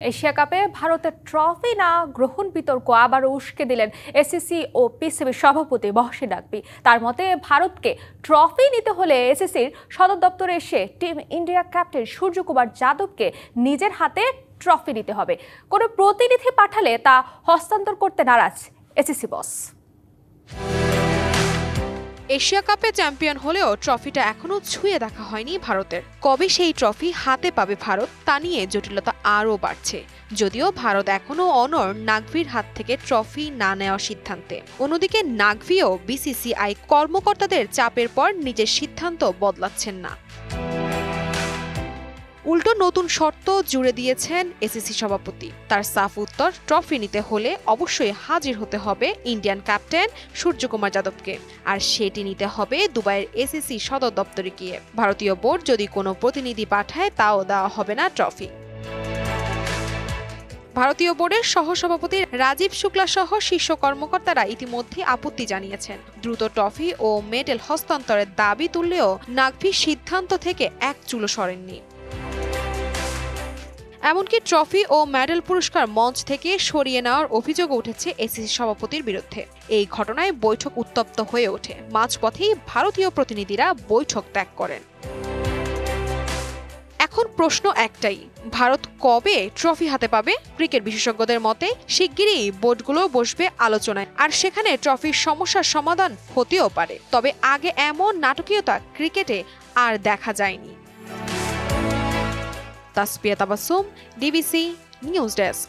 Asia কাপে ভারতের trophy না গ্রহণ বিতর্ক আবারও উস্কে দিলেন এসিসি ও পিসিবি সভাপতি মহসিন নাকভি। তার মতে ভারতকে ট্রফি নিতে হলে এসিসির সদর দপ্তরে এসে টিম ইন্ডিয়া ক্যাপ্টেন সূর্যকুমার যাদবকে নিজের হাতে ট্রফি নিতে হবে। কোনো প্রতিনিধি পাঠালে তা হস্তান্তর করতে নারাজ এসিসি বস। এশিয়া কাপে চ্যাম্পিয়ন হলেও ট্রফিটা এখনো ছুঁয়ে দেখা হয়নি ভারতের। কবে সেই ট্রফি হাতে পাবে ভারত তা নিয়ে জটিলতা আরও বাড়ছে। যদিও ভারত এখনো অনড় নাকভির হাত থেকে ট্রফি না নেওয়ার সিদ্ধান্তে। অন্যদিকে নাকভিও বিসিসিআই কর্মকর্তাদের চাপের পর নিজের সিদ্ধান্ত বদলাচ্ছেন না। উল্টো নতুন শর্ত জুড়ে দিয়েছেন এসিসি সভাপতি। তার সাফ উত্তর, ট্রফি নিতে হলে অবশ্যই হাজির হতে হবে ইন্ডিয়ান ক্যাপ্টেন সূর্যকুমার যাদবকে, আর সেটি নিতে হবে দুবাইয়ের এসিসি সদর দপ্তরে গিয়ে। ভারতীয় বোর্ড যদি কোনো প্রতিনিধি পাঠায় তাও দেওয়া হবে না ট্রফি। ভারতীয় বোর্ডের সহসভাপতি রাজীব শুক্লা সহ শীর্ষ কর্মকর্তারা ইতিমধ্যে আপত্তি জানিয়েছেন। দ্রুত ট্রফি ও মেডেল হস্তান্তরের দাবি তুললেও নাকভির সিদ্ধান্ত থেকে এক চুলো সরেননি। এমনকি ট্রফি ও মেডেল পুরস্কার মঞ্চ থেকে সরিয়ে নেওয়ার অভিযোগ উঠেছে এসিসি সভাপতির বিরুদ্ধে। এই ঘটনায় বৈঠক উত্তপ্ত হয়ে ওঠে। মাঝপথেই ভারতীয় প্রতিনিধিরা বৈঠক ত্যাগ করেন। এখন প্রশ্ন একটাই, ভারত কবে ট্রফি হাতে পাবে? ক্রিকেট বিশেষজ্ঞদের মতে শিগগিরই বোর্ডগুলো বসবে আলোচনায়, আর সেখানে ট্রফির সমস্যার সমাধান হতেও পারে। তবে আগে এমন নাটকীয়তা ক্রিকেটে আর দেখা যায়নি। Tasfia Tabassum, DBC news desk.